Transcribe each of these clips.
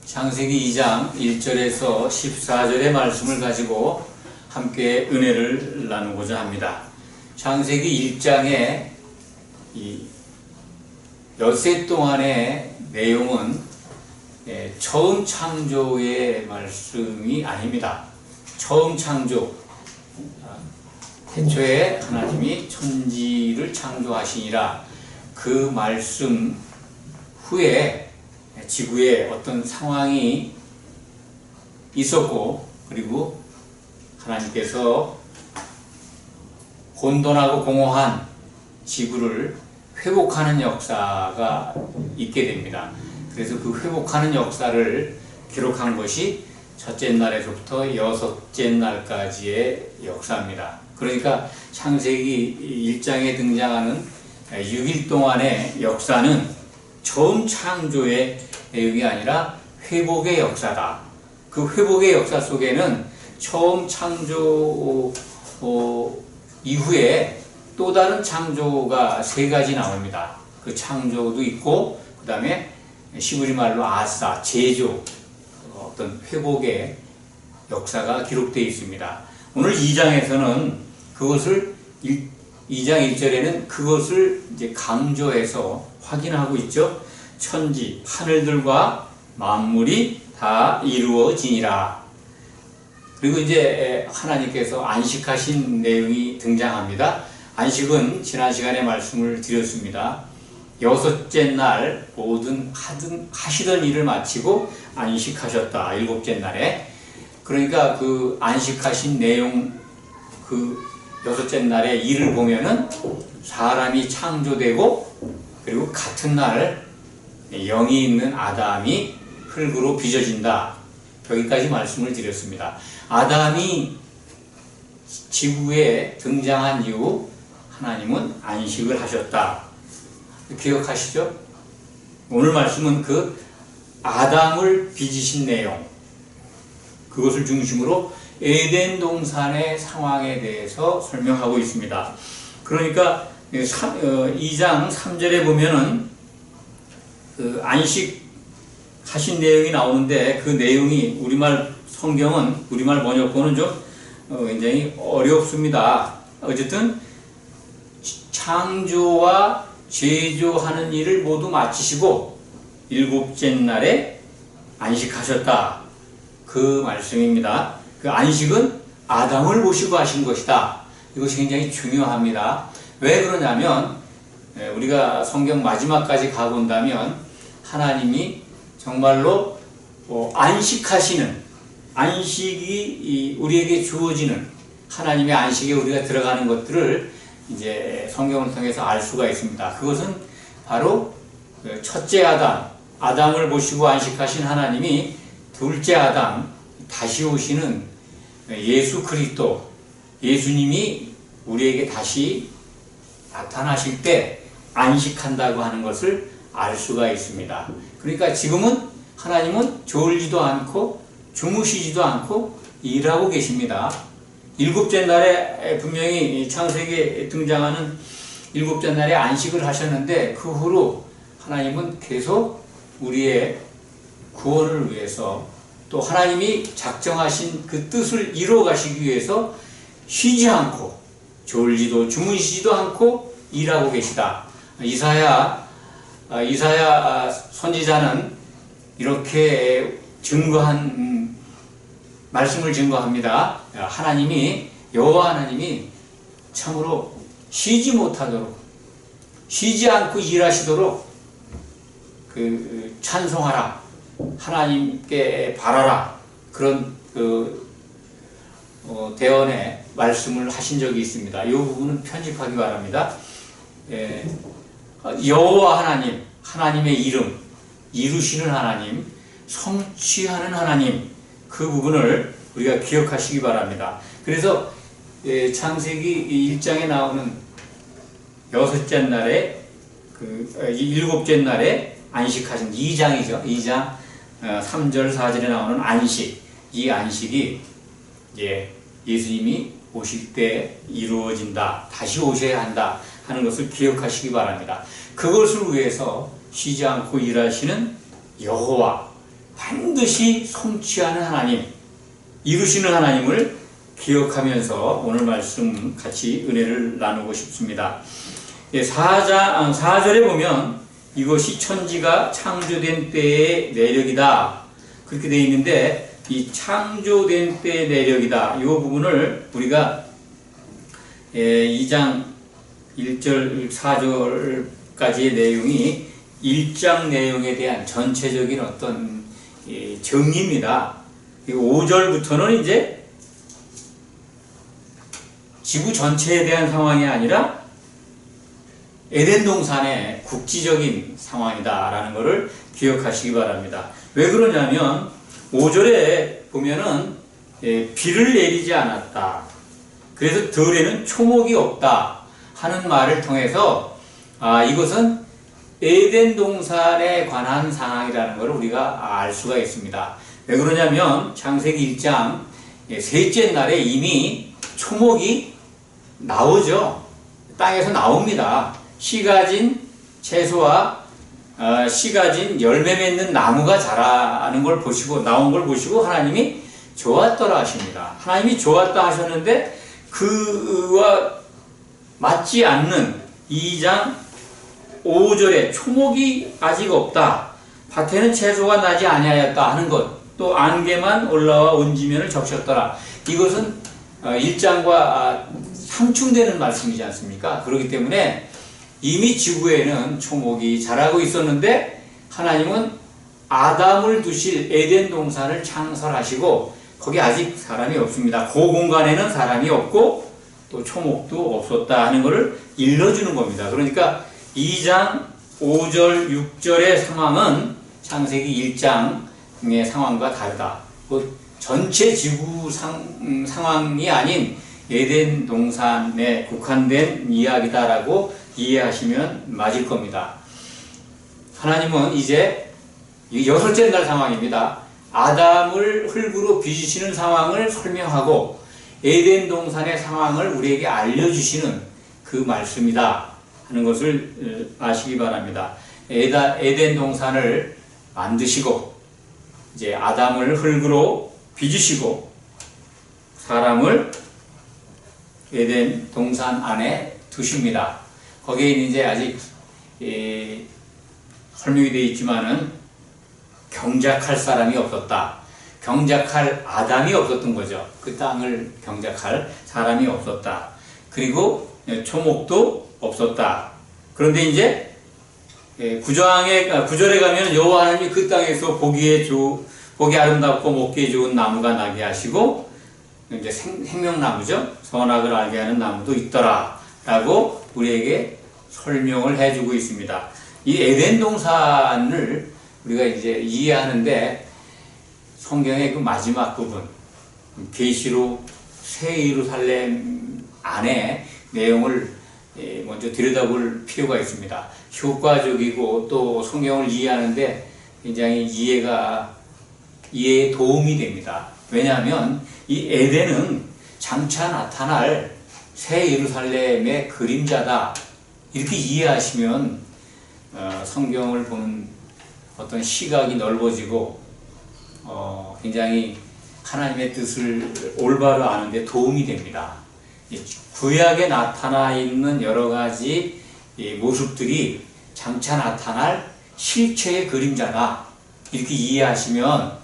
창세기 2장 1절에서 14절의 말씀을 가지고 함께 은혜를 나누고자 합니다. 창세기 1장의 이 엿새 동안의 내용은 처음 창조의 말씀이 아닙니다. 처음 창조, 태초에 하나님이 천지를 창조하시니라, 그 말씀 후에 지구에 어떤 상황이 있었고, 그리고 하나님께서 혼돈하고 공허한 지구를 회복하는 역사가 있게 됩니다. 그래서 그 회복하는 역사를 기록한 것이 첫째 날에서부터 여섯째 날까지의 역사입니다. 그러니까 창세기 1장에 등장하는 6일 동안의 역사는 처음 창조의 내용이 아니라 회복의 역사다. 그 회복의 역사 속에는 처음 창조 이후에 또 다른 창조가 세 가지 나옵니다. 그 창조도 있고, 그 다음에 시브리 말로 아사, 제조, 어떤 회복의 역사가 기록되어 있습니다. 오늘 2장에서는 그것을 2장 1절에는 그것을 이제 강조해서 확인하고 있죠. 천지, 하늘들과 만물이 다 이루어지니라. 그리고 이제 하나님께서 안식하신 내용이 등장합니다. 안식은 지난 시간에 말씀을 드렸습니다. 여섯째 날 모든 하시던 일을 마치고 안식하셨다. 일곱째 날에. 그러니까 그 안식하신 내용, 그 여섯째 날의 일을 보면은 사람이 창조되고, 그리고 같은 날 영이 있는 아담이 흙으로 빚어진다. 여기까지 말씀을 드렸습니다. 아담이 지구에 등장한 이후 하나님은 안식을 하셨다. 기억하시죠? 오늘 말씀은 그 아담을 빚으신 내용, 그것을 중심으로 에덴 동산의 상황에 대해서 설명하고 있습니다. 그러니까 2장 3절에 보면은 그 안식하신 내용이 나오는데, 그 내용이 우리말 성경은, 우리말 번역본은 좀 굉장히 어렵습니다. 어쨌든 창조와 제조하는 일을 모두 마치시고 일곱째 날에 안식하셨다. 그 말씀입니다. 그 안식은 아담을 모시고 하신 것이다. 이것이 굉장히 중요합니다. 왜 그러냐면, 우리가 성경 마지막까지 가본다면 하나님이 정말로 안식하시는, 안식이 우리에게 주어지는 하나님의 안식에 우리가 들어가는 것들을 이제 성경을 통해서 알 수가 있습니다. 그것은 바로 첫째 아담을 모시고 안식하신 하나님이 둘째 아담, 다시 오시는 예수 그리스도, 예수님이 우리에게 다시 나타나실 때 안식한다고 하는 것을 알 수가 있습니다. 그러니까 지금은 하나님은 졸지도 않고 주무시지도 않고 일하고 계십니다. 일곱째 날에 분명히 창세기에 등장하는 일곱째 날에 안식을 하셨는데, 그 후로 하나님은 계속 우리의 구원을 위해서, 또 하나님이 작정하신 그 뜻을 이루어 가시기 위해서 쉬지 않고 졸지도 주무시지도 않고 일하고 계시다. 이사야 선지자는 이렇게 증거한 말씀을 증거합니다. 하나님이, 여호와 하나님이 참으로 쉬지 못하도록, 쉬지 않고 일하시도록 그 찬송하라, 하나님께 바라라, 그런 대언의 말씀을 하신 적이 있습니다. 이 부분은 편집하기 바랍니다. 여호와 하나님, 하나님의 이름, 이루시는 하나님, 성취하는 하나님, 그 부분을 우리가 기억하시기 바랍니다. 그래서 창세기 1장에 나오는 여섯째 날에, 일곱째 날에 안식하신 2장이죠. 2장 3절 4절에 나오는 안식, 이 안식이 예수님이 오실 때 이루어진다, 다시 오셔야 한다 하는 것을 기억하시기 바랍니다. 그것을 위해서 쉬지 않고 일하시는 여호와, 반드시 성취하는 하나님, 이루시는 하나님을 기억하면서 오늘 말씀 같이 은혜를 나누고 싶습니다. 4절에 보면 이것이 천지가 창조된 때의 내력이다, 그렇게 되어 있는데, 이 창조된 때의 내력이다, 이 부분을 우리가 2장 1절 4절까지의 내용이 1장 내용에 대한 전체적인 어떤 정리입니다. 5절부터는 이제 지구 전체에 대한 상황이 아니라 에덴 동산의 국지적인 상황이다라는 것을 기억하시기 바랍니다. 왜 그러냐면 5절에 보면은 비를 내리지 않았다, 그래서 들에는 초목이 없다 하는 말을 통해서 이것은 에덴 동산에 관한 상황이라는 것을 우리가 알 수가 있습니다. 왜 그러냐면 창세기 1장 셋째 날에 이미 초목이 나오죠. 땅에서 나옵니다. 씨 가진 채소와 씨 가진 열매 맺는 나무가 자라는 걸 보시고, 나온 걸 보시고 하나님이 좋았더라 하십니다. 하나님이 좋았다 하셨는데 그와 맞지 않는 2장 5절에 초목이 아직 없다, 밭에는 채소가 나지 아니하였다 하는 것, 또 안개만 올라와 온 지면을 적셨더라. 이것은 1장과 상충되는 말씀이지 않습니까? 그렇기 때문에 이미 지구에는 초목이 자라고 있었는데 하나님은 아담을 두실 에덴 동산을 창설하시고 거기 아직 사람이 없습니다. 그 공간에는 사람이 없고 또 초목도 없었다 하는 것을 일러주는 겁니다. 그러니까 2장 5절 6절의 상황은 창세기 1장의 상황과 다르다. 전체 지구 상황이 아닌 에덴 동산에 국한된 이야기다라고 이해하시면 맞을 겁니다. 하나님은 이제 6째 날 상황입니다. 아담을 흙으로 빚으시는 상황을 설명하고 에덴 동산의 상황을 우리에게 알려주시는 그 말씀이다 하는 것을 아시기 바랍니다. 에덴 동산을 만드시고 이제 아담을 흙으로 빚으시고 사람을 에덴 동산 안에 두십니다. 거기에 이제 아직 설명이 되어 있지만은 경작할 사람이 없었다. 경작할 아담이 없었던 거죠. 그 땅을 경작할 사람이 없었다. 그리고 초목도 없었다. 그런데 이제 9절에 가면 여호와 하나님이 그 땅에서 보기 아름답고 먹기에 좋은 나무가 나게 하시고 이제 생명나무죠. 선악을 알게 하는 나무도 있더라 라고 우리에게 설명을 해주고 있습니다. 이 에덴 동산을 우리가 이제 이해하는데 성경의 그 마지막 부분 계시록 새 예루살렘 안에 내용을 먼저 들여다볼 필요가 있습니다. 효과적이고 또 성경을 이해하는데 굉장히 이해에 도움이 됩니다. 왜냐하면 이 에덴은 장차 나타날 새 예루살렘의 그림자다, 이렇게 이해하시면 성경을 보는 어떤 시각이 넓어지고 굉장히 하나님의 뜻을 올바로 아는 데 도움이 됩니다. 구약에 나타나 있는 여러 가지 모습들이 장차 나타날 실체의 그림자다, 이렇게 이해하시면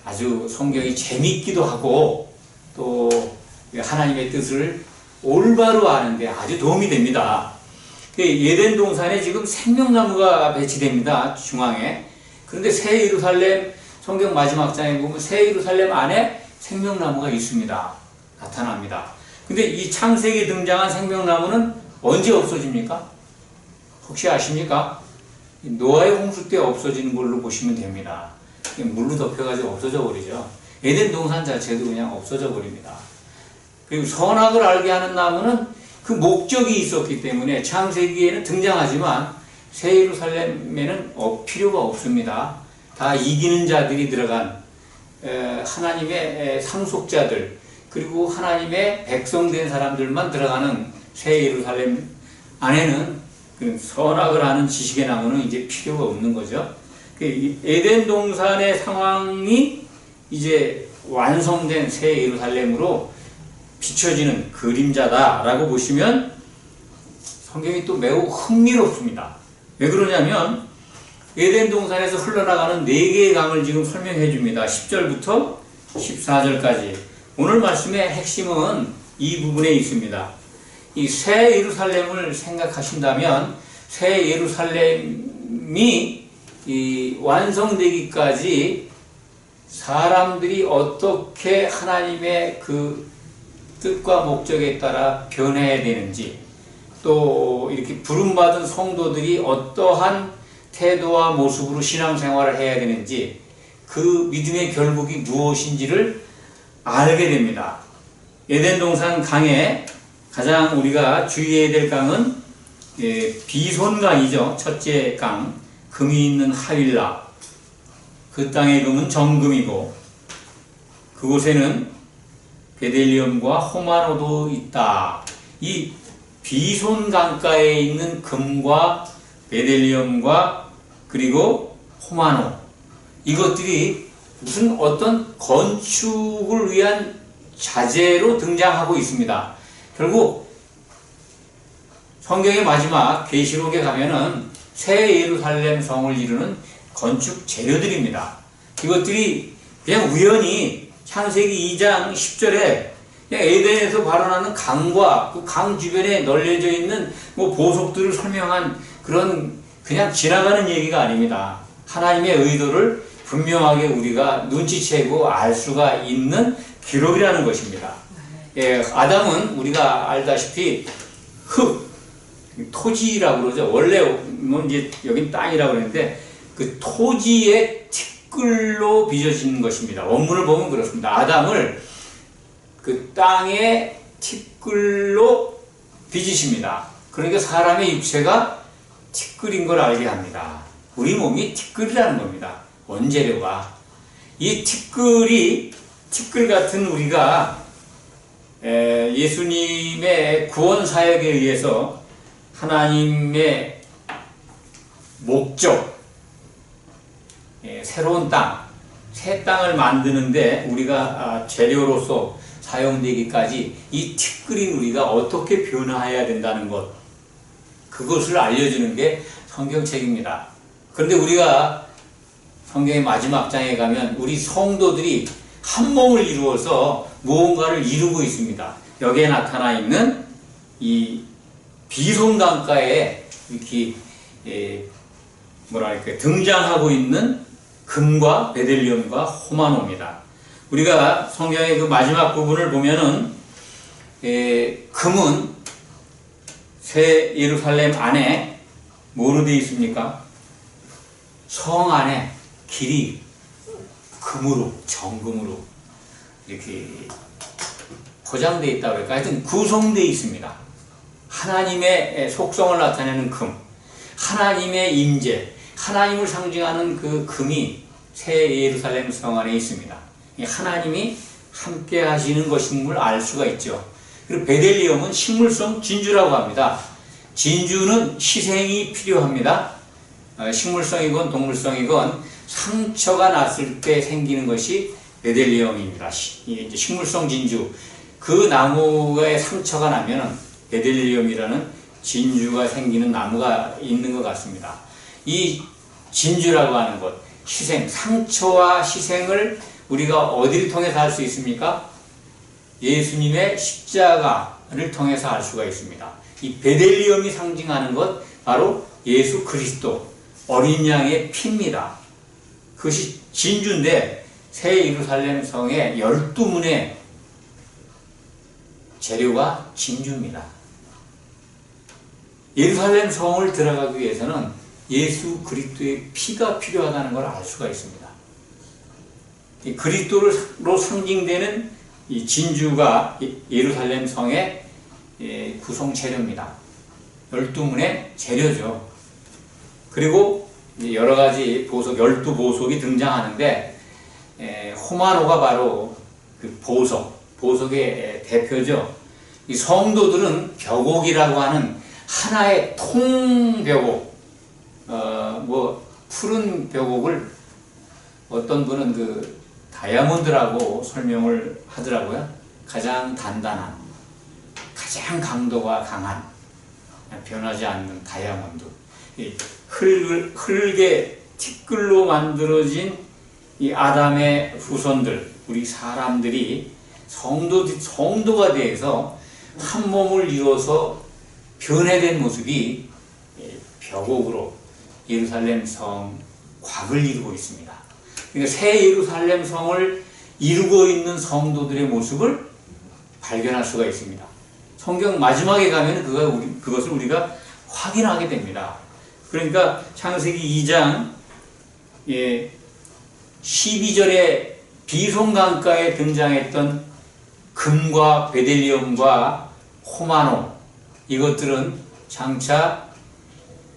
아주 성경이 재미있기도 하고 또 하나님의 뜻을 올바로 아는 데 아주 도움이 됩니다. 에덴 동산에 지금 생명나무가 배치됩니다. 중앙에. 그런데 새 예루살렘 성경 마지막 장에 보면 새 예루살렘 안에 생명나무가 있습니다. 나타납니다. 근데 이 창세기에 등장한 생명나무는 언제 없어집니까? 혹시 아십니까? 노아의 홍수 때 없어지는 걸로 보시면 됩니다. 물로 덮여가지고 없어져 버리죠. 에덴 동산 자체도 그냥 없어져 버립니다. 그리고 선악을 알게 하는 나무는 그 목적이 있었기 때문에 창세기에는 등장하지만 새 예루살렘에는 필요가 없습니다. 다 이기는 자들이 들어간 하나님의 상속자들, 그리고 하나님의 백성된 사람들만 들어가는 새 예루살렘 안에는 그 선악을 아는 지식의 나무는 이제 필요가 없는 거죠. 이 에덴 동산의 상황이 이제 완성된 새 예루살렘으로 비춰지는 그림자다라고 보시면 성경이 또 매우 흥미롭습니다. 왜 그러냐면 에덴 동산에서 흘러나가는 4개의 강을 지금 설명해 줍니다. 10절부터 14절까지. 오늘 말씀의 핵심은 이 부분에 있습니다. 이 새 예루살렘을 생각하신다면 새 예루살렘이 완성되기까지 사람들이 어떻게 하나님의 그 뜻과 목적에 따라 변해야 되는지, 또 이렇게 부름받은 성도들이 어떠한 태도와 모습으로 신앙생활을 해야 되는지, 그 믿음의 결국이 무엇인지를 알게 됩니다. 에덴 동산 강에 가장 우리가 주의해야 될 강은 비손강이죠. 첫째 강, 금이 있는 하윌라. 그 땅의 금은 정금이고 그곳에는 베델리엄과 호마노도 있다. 이 비손 강가에 있는 금과 베델리엄과 그리고 호마노, 이것들이 무슨 어떤 건축을 위한 자재로 등장하고 있습니다. 결국 성경의 마지막 계시록에 가면은 새 예루살렘 성을 이루는 건축 재료들입니다. 이것들이 그냥 우연히 창세기 2장 10절에 그냥 에덴에서 발원하는 강과 그 강 주변에 널려져 있는 뭐 보석들을 설명한 그런 그냥 지나가는 얘기가 아닙니다. 하나님의 의도를 분명하게 우리가 눈치채고 알 수가 있는 기록이라는 것입니다. 아담은 우리가 알다시피 흙, 토지라고 그러죠. 원래 뭐 이제 여긴 땅이라고 그러는데 그 토지의 티끌로 빚어진 것입니다. 원문을 보면 그렇습니다. 아담을 그 땅의 티끌로 빚으십니다. 그러니까 사람의 육체가 티끌인 걸 알게 합니다. 우리 몸이 티끌이라는 겁니다. 원재료가. 이 티끌 같은 우리가 예수님의 구원 사역에 의해서 하나님의 목적, 새로운 땅, 새 땅을 만드는데 우리가 재료로서 사용되기까지 이 티끌인 우리가 어떻게 변화해야 된다는 것, 그것을 알려주는 게 성경책입니다. 그런데 우리가 성경의 마지막 장에 가면 우리 성도들이 한 몸을 이루어서 무언가를 이루고 있습니다. 여기에 나타나 있는 이 비손강가에 이렇게 등장하고 있는 금과 베델리엄과 호마노입니다. 우리가 성경의 그 마지막 부분을 보면은 금은 새 예루살렘 안에 뭐로 되어 있습니까? 성 안에 길이 금으로, 정금으로 이렇게 포장되어 있다고 할까? 하여튼 구성되어 있습니다. 하나님의 속성을 나타내는 금, 하나님의 임재, 하나님을 상징하는 그 금이 새 예루살렘 성 안에 있습니다. 하나님이 함께 하시는 것임을 알 수가 있죠. 그리고 베델리엄은 식물성 진주라고 합니다. 진주는 희생이 필요합니다. 식물성이건 동물성이건 상처가 났을 때 생기는 것이 베델리엄입니다. 이제 식물성 진주. 그 나무에 상처가 나면은 베델리엄이라는 진주가 생기는 나무가 있는 것 같습니다. 이 진주라고 하는 것, 희생, 상처와 희생을 우리가 어디를 통해서 할 수 있습니까? 예수님의 십자가를 통해서 할 수가 있습니다. 이 베델리엄이 상징하는 것, 바로 예수 그리스도, 어린 양의 피입니다. 그것이 진주인데 새 예루살렘 성의 12문의 재료가 진주입니다. 예루살렘 성을 들어가기 위해서는 예수 그리스도의 피가 필요하다는 걸 알 수가 있습니다. 이 그리스도로 상징되는 이 진주가 예루살렘 성의 구성 재료입니다. 12문의 재료죠. 그리고 여러 가지 보석, 12보석이 등장하는데 호마노가 바로 그 보석의 대표죠. 이 성도들은 벽옥이라고 하는 하나의 통벽옥, 푸른 벽옥을 어떤 분은 그 다이아몬드라고 설명을 하더라고요. 가장 단단한, 가장 강도가 강한, 변하지 않는 다이아몬드. 이 흙의 티끌로 만들어진 이 아담의 후손들, 우리 사람들이 성도가 되어서 한 몸을 이루어서 변해된 모습이 벽옥으로 예루살렘 성 곽을 이루고 있습니다. 그러니까 새 예루살렘 성을 이루고 있는 성도들의 모습을 발견할 수가 있습니다. 성경 마지막에 가면 그것을 우리가 확인하게 됩니다. 그러니까 창세기 2장 12절에 비송강가에 등장했던 금과 베델리엄과 호마노, 이것들은 장차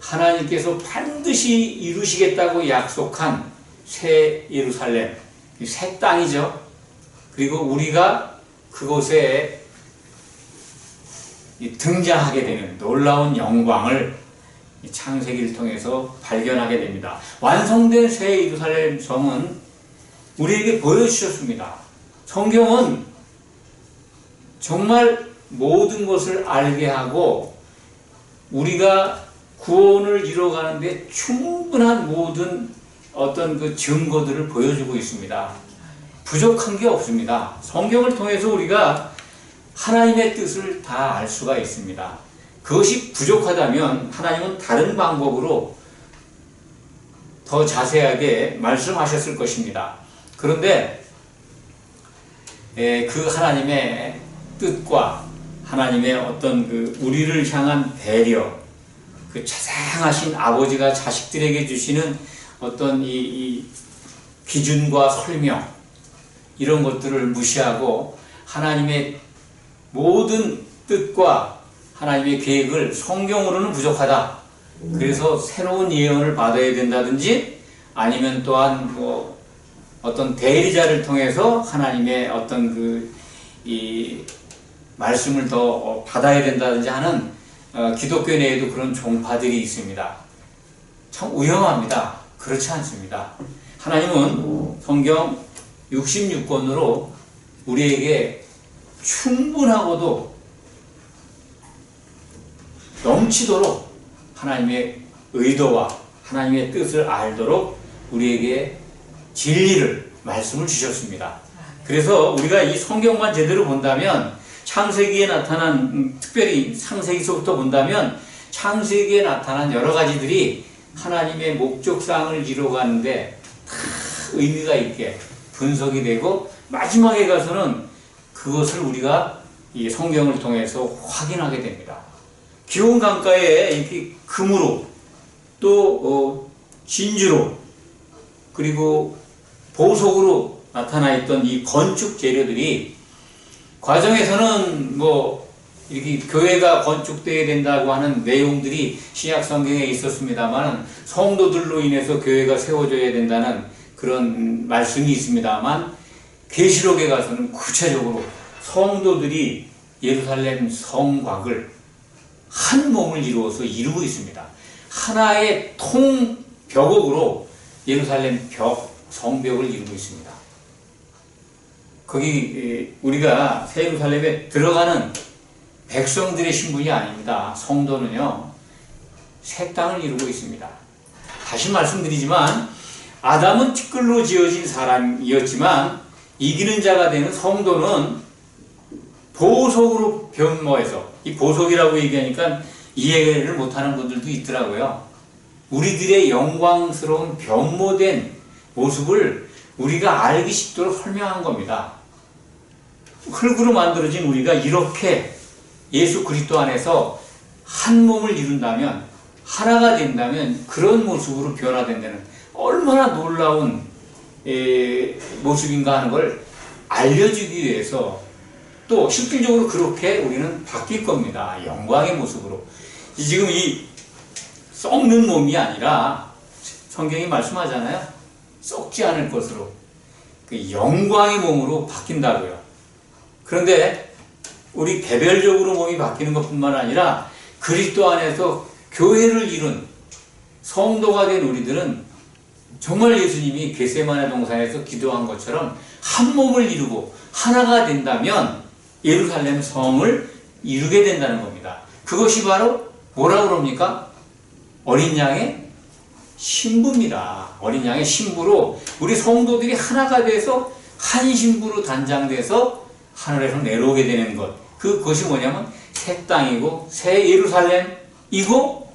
하나님께서 반드시 이루시겠다고 약속한 새 예루살렘, 새 땅이죠. 그리고 우리가 그곳에 등장하게 되는 놀라운 영광을 창세기를 통해서 발견하게 됩니다. 완성된 새 예루살렘 성은 우리에게 보여주셨습니다. 성경은 정말 모든 것을 알게 하고 우리가 구원을 이뤄가는데 충분한 모든 어떤 그 증거들을 보여주고 있습니다. 부족한 게 없습니다. 성경을 통해서 우리가 하나님의 뜻을 다 알 수가 있습니다. 그것이 부족하다면 하나님은 다른 방법으로 더 자세하게 말씀하셨을 것입니다. 그런데 그 하나님의 뜻과 하나님의 어떤 그 우리를 향한 배려, 그 자상하신 아버지가 자식들에게 주시는 어떤 이 기준과 설명, 이런 것들을 무시하고 하나님의 모든 뜻과 하나님의 계획을 성경으로는 부족하다, 그래서 새로운 예언을 받아야 된다든지 아니면 또한 뭐 어떤 대리자를 통해서 하나님의 어떤 이 말씀을 더 받아야 된다든지 하는 기독교 내에도 그런 종파들이 있습니다. 참 위험합니다. 그렇지 않습니다. 하나님은 성경 66권으로 우리에게 충분하고도 넘치도록 하나님의 의도와 하나님의 뜻을 알도록 우리에게 진리를, 말씀을 주셨습니다. 그래서 우리가 이 성경만 제대로 본다면 창세기에 나타난, 특별히 창세기서부터 본다면 창세기에 나타난 여러 가지들이 하나님의 목적사항을 이루어가는데 다 의미가 있게 분석이 되고 마지막에 가서는 그것을 우리가 이 성경을 통해서 확인하게 됩니다. 기온 강가에 이렇게 금으로 또 진주로 그리고 보석으로 나타나 있던 이 건축 재료들이 과정에서는 뭐 이렇게 교회가 건축되어야 된다고 하는 내용들이 신약 성경에 있었습니다만 성도들로 인해서 교회가 세워져야 된다는 그런 말씀이 있습니다만 계시록에 가서는 구체적으로 성도들이 예루살렘 성곽을 한 몸을 이루어서 이루고 있습니다. 하나의 통벽옥으로 예루살렘 성벽을 이루고 있습니다. 거기 우리가 새 예루살렘에 들어가는 백성들의 신분이 아닙니다. 성도는요, 새 땅을 이루고 있습니다. 다시 말씀드리지만 아담은 티끌로 지어진 사람이었지만 이기는 자가 되는 성도는 보석으로 변모해서, 이 보석이라고 얘기하니까 이해를 못하는 분들도 있더라고요. 우리들의 영광스러운 변모된 모습을 우리가 알기 쉽도록 설명한 겁니다. 흙으로 만들어진 우리가 이렇게 예수 그리스도 안에서 한 몸을 이룬다면, 하나가 된다면 그런 모습으로 변화된다는 얼마나 놀라운 모습인가 하는 걸 알려주기 위해서 또 실질적으로 그렇게 우리는 바뀔 겁니다. 영광의 모습으로. 지금 이 썩는 몸이 아니라 성경이 말씀하잖아요. 썩지 않을 것으로 그 영광의 몸으로 바뀐다고요. 그런데 우리 개별적으로 몸이 바뀌는 것뿐만 아니라 그리스도 안에서 교회를 이룬 성도가 된 우리들은 정말 예수님이 겟세마네 동산에서 기도한 것처럼 한 몸을 이루고 하나가 된다면 예루살렘 성을 이루게 된다는 겁니다. 그것이 바로 뭐라고 그럽니까? 어린 양의 신부입니다. 어린 양의 신부로 우리 성도들이 하나가 돼서 한 신부로 단장돼서 하늘에서 내려오게 되는 것. 그것이 뭐냐면 새 땅이고 새 예루살렘이고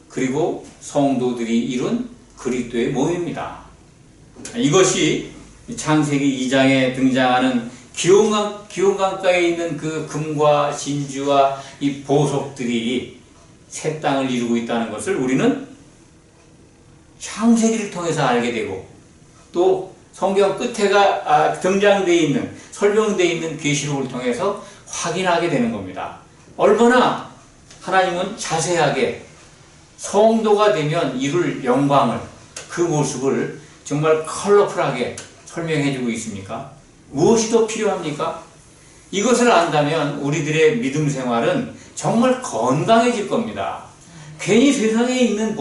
그리고 성도들이 이룬 그리스도의 몸입니다. 이것이 창세기 2장에 등장하는 기온강가에 있는 그 금과 진주와 이 보석들이 새 땅을 이루고 있다는 것을 우리는 창세기를 통해서 알게 되고 또 성경 끝에가 등장되어 있는 설명되어 있는 계시록을 통해서 확인하게 되는 겁니다. 얼마나 하나님은 자세하게 성도가 되면 이룰 영광을 그 모습을 정말 컬러풀하게 설명해 주고 있습니까? 무엇이 더 필요합니까? 이것을 안다면 우리들의 믿음 생활은 정말 건강해질 겁니다. 괜히 세상에 있는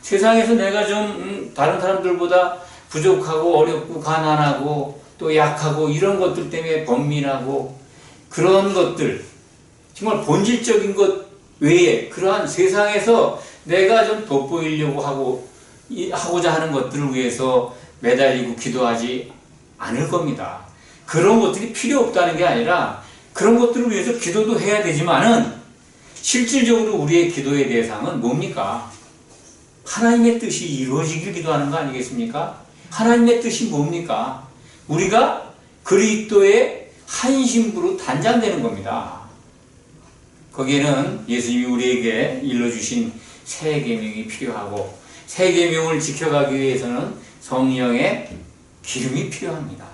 세상에서 내가 좀 다른 사람들보다 부족하고 어렵고 가난하고 또 약하고 이런 것들 때문에 번민하고 그런 것들 정말 본질적인 것 외에 그러한 세상에서 내가 좀 돋보이려고 하고자 하는 것들을 위해서 매달리고 기도하지 않을 겁니다. 그런 것들이 필요 없다는 게 아니라 그런 것들을 위해서 기도도 해야 되지만은 실질적으로 우리의 기도의 대상은 뭡니까? 하나님의 뜻이 이루어지길 기도하는 거 아니겠습니까? 하나님의 뜻이 뭡니까? 우리가 그리스도의 한 신부로 단장되는 겁니다. 거기에는 예수님이 우리에게 일러주신 새 계명이 필요하고 새 계명을 지켜가기 위해서는 성령의 기름이 필요합니다.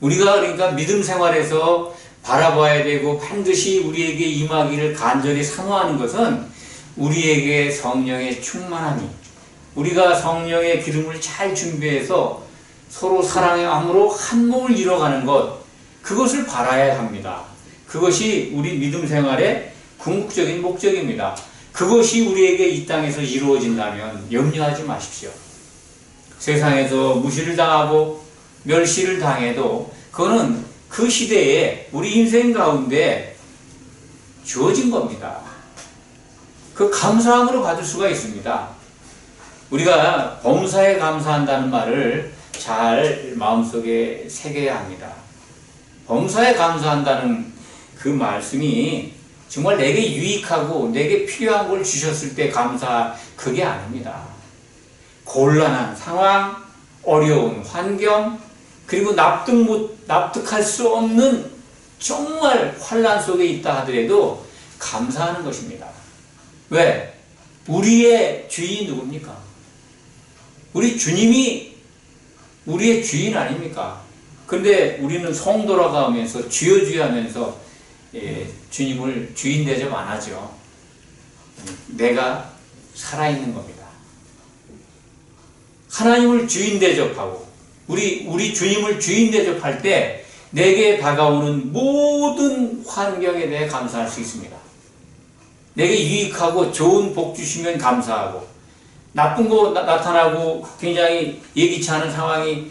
우리가 그러니까 믿음 생활에서 바라봐야 되고 반드시 우리에게 임하기를 간절히 사모하는 것은 우리에게 성령의 충만함이 우리가 성령의 기름을 잘 준비해서 서로 사랑함으로 한 몸을 이뤄가는 것 그것을 바라야 합니다. 그것이 우리 믿음 생활의 궁극적인 목적입니다. 그것이 우리에게 이 땅에서 이루어진다면 염려하지 마십시오. 세상에서 무시를 당하고 멸시를 당해도 그거는 그 시대에 우리 인생 가운데 주어진 겁니다. 그 감사함으로 받을 수가 있습니다. 우리가 범사에 감사한다는 말을 잘 마음속에 새겨야 합니다. 범사에 감사한다는 그 말씀이 정말 내게 유익하고 내게 필요한 걸 주셨을 때 그게 아닙니다. 곤란한 상황, 어려운 환경, 그리고 납득할 수 없는 정말 환난 속에 있다 하더라도 감사하는 것입니다. 왜? 우리의 주인이 누굽니까? 우리 주님이 우리의 주인 아닙니까? 그런데 우리는 성도라고 하면서 주여 주여 하면서 주님을 주인 대접 안 하죠. 내가 살아있는 겁니다. 하나님을 주인 대접하고 우리 주님을 주인 대접할 때 내게 다가오는 모든 환경에 대해 감사할 수 있습니다. 내게 유익하고 좋은 복 주시면 감사하고 나쁜 거 나타나고 굉장히 예기치 않은 상황이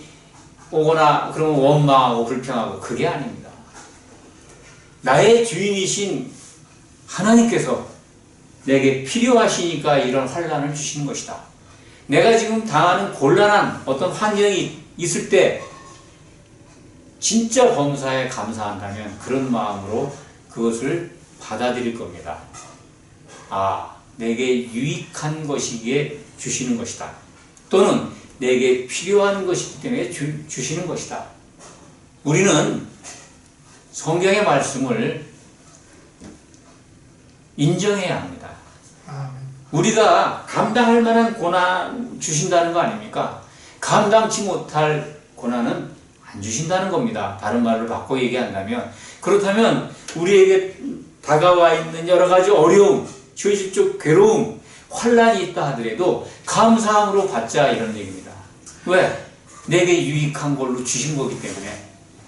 오거나 그러면 원망하고 불평하고 그게 아닙니다. 나의 주인이신 하나님께서 내게 필요하시니까 이런 환난을 주시는 것이다. 내가 지금 당하는 곤란한 어떤 환경이 있을 때 진짜 범사에 감사한다면 그런 마음으로 그것을 받아들일 겁니다. 내게 유익한 것이기에 주시는 것이다. 또는 내게 필요한 것이기 때문에 주시는 것이다. 우리는 성경의 말씀을 인정해야 합니다. 우리가 감당할 만한 고난 주신다는 거 아닙니까? 감당치 못할 고난은 안 주신다는 겁니다. 다른 말로 바꿔 얘기한다면. 그렇다면 우리에게 다가와 있는 여러 가지 어려움, 현실적 괴로움, 환난이 있다 하더라도 감사함으로 받자 이런 얘기입니다. 왜? 내게 유익한 걸로 주신 거기 때문에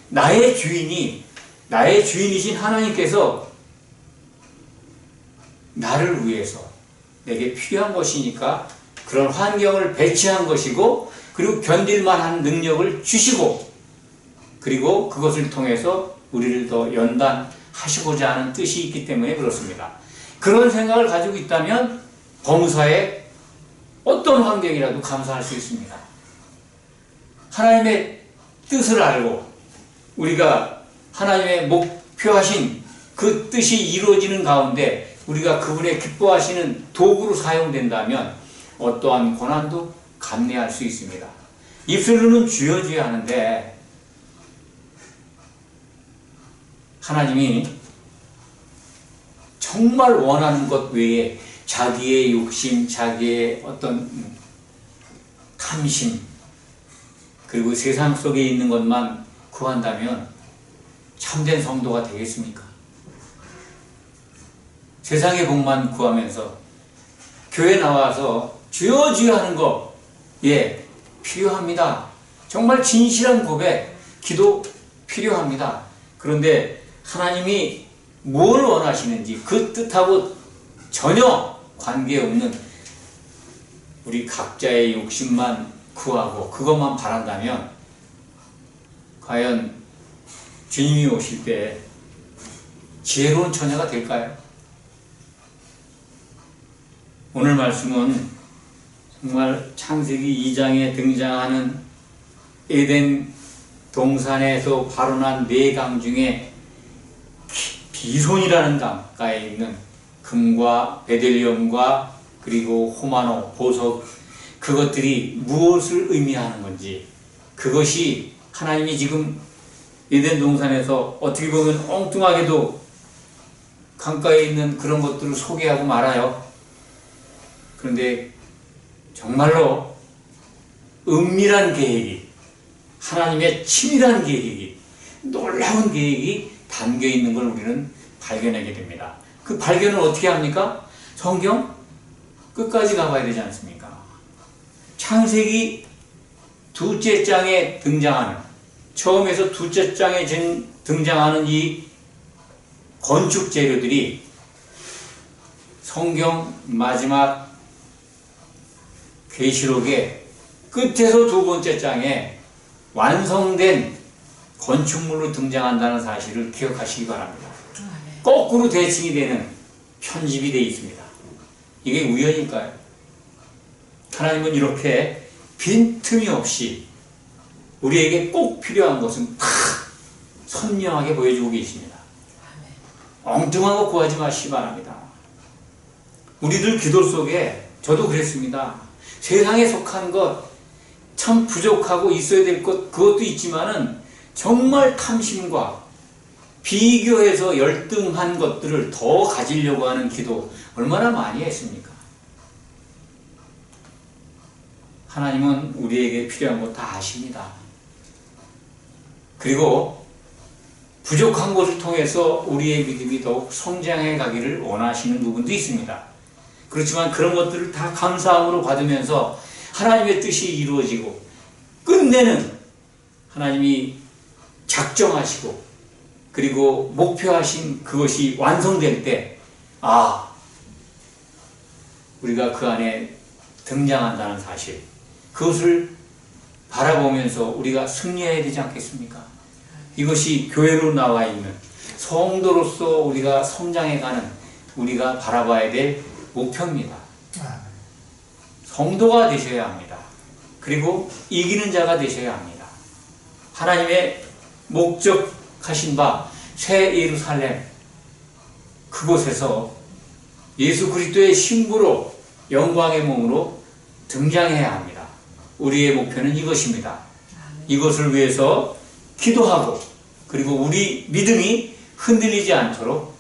나의 주인이신 하나님께서 나를 위해서 내게 필요한 것이니까 그런 환경을 배치한 것이고, 그리고 견딜 만한 능력을 주시고, 그리고 그것을 통해서 우리를 더 연단하시고자 하는 뜻이 있기 때문에 그렇습니다. 그런 생각을 가지고 있다면 범사에 어떤 환경이라도 감사할 수 있습니다. 하나님의 뜻을 알고 우리가 하나님의 목표하신 그 뜻이 이루어지는 가운데 우리가 그분의 기뻐하시는 도구로 사용된다면 어떠한 고난도 감내할 수 있습니다. 입술로는 주여 주여 하는데 하나님이 정말 원하는 것 외에 자기의 욕심, 자기의 어떤 탐심, 그리고 세상 속에 있는 것만 구한다면 참된 성도가 되겠습니까? 세상의 복만 구하면서 교회 나와서 주여 주여 하는 거, 예, 필요합니다. 정말 진실한 고백, 기도 필요합니다. 그런데 하나님이 뭘 원하시는지 그 뜻하고 전혀 관계없는 우리 각자의 욕심만 구하고 그것만 바란다면 과연 주님이 오실 때 지혜로운 처녀가 될까요? 오늘 말씀은 정말 창세기 2장에 등장하는 에덴 동산에서 발원한 네 강 중에 비손이라는 강가에 있는 금과 베델리엄과 그리고 호마노, 보석, 그것들이 무엇을 의미하는 건지, 그것이 하나님이 지금 에덴 동산에서 어떻게 보면 엉뚱하게도 강가에 있는 그런 것들을 소개하고 말아요. 그런데 정말로 은밀한 계획이, 하나님의 치밀한 계획이, 놀라운 계획이 담겨 있는 걸 우리는 발견하게 됩니다. 그 발견을 어떻게 합니까? 성경 끝까지 가봐야 되지 않습니까? 창세기 두째 장에 등장하는, 처음에서 두째 장에 등장하는 이 건축 재료들이 성경 마지막 계시록의 끝에서 두 번째 장에 완성된 건축물로 등장한다는 사실을 기억하시기 바랍니다. 거꾸로 대칭이 되는 편집이 되어 있습니다. 이게 우연일까요? 하나님은 이렇게 빈틈이 없이 우리에게 꼭 필요한 것은 다 선명하게 보여주고 계십니다. 엉뚱한 거 구하지 마시기 바랍니다. 우리들 기도 속에 저도 그랬습니다. 세상에 속한 것, 참 부족하고 있어야 될 것, 그것도 있지만은 정말 탐심과 비교해서 열등한 것들을 더 가지려고 하는 기도 얼마나 많이 했습니까? 하나님은 우리에게 필요한 것 다 아십니다. 그리고 부족한 것을 통해서 우리의 믿음이 더욱 성장해 가기를 원하시는 부분도 있습니다. 그렇지만 그런 것들을 다 감사함으로 받으면서 하나님의 뜻이 이루어지고 끝내는 하나님이 작정하시고 그리고 목표하신 그것이 완성될 때, 아, 우리가 그 안에 등장한다는 사실, 그것을 바라보면서 우리가 승리해야 되지 않겠습니까? 이것이 교회로 나와 있는 성도로서 우리가 성장해가는 우리가 바라봐야 될 목표입니다. 성도가 되셔야 합니다. 그리고 이기는 자가 되셔야 합니다. 하나님의 목적하신 바 새 예루살렘, 그곳에서 예수 그리스도의 신부로 영광의 몸으로 등장해야 합니다. 우리의 목표는 이것입니다. 이것을 위해서 기도하고 그리고 우리 믿음이 흔들리지 않도록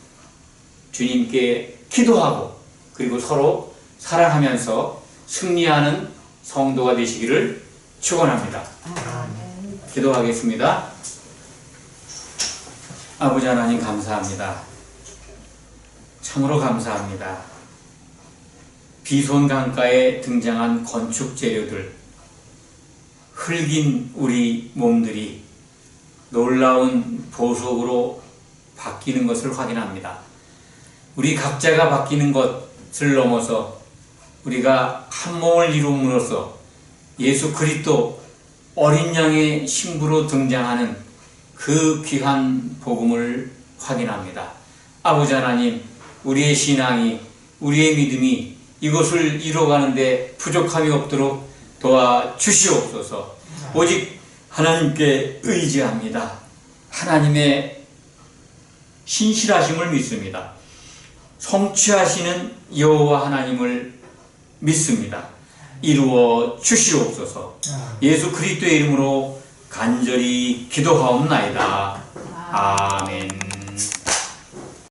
주님께 기도하고 그리고 서로 사랑하면서 승리하는 성도가 되시기를 축원합니다. 기도하겠습니다. 아버지 하나님 감사합니다. 참으로 감사합니다. 비손 강가에 등장한 건축 재료들, 흙인 우리 몸들이 놀라운 보석으로 바뀌는 것을 확인합니다. 우리 각자가 바뀌는 것을 넘어서 우리가 한 몸을 이룸으로써 예수 그리스도 어린 양의 신부로 등장하는 그 귀한 복음을 확인합니다. 아버지 하나님, 우리의 신앙이, 우리의 믿음이 이것을 이루어가는데 부족함이 없도록 도와주시옵소서. 오직 하나님께 의지합니다. 하나님의 신실하심을 믿습니다. 성취하시는 여호와 하나님을 믿습니다. 이루어 주시옵소서. 예수 그리스도의 이름으로 간절히 기도하옵나이다. 아멘.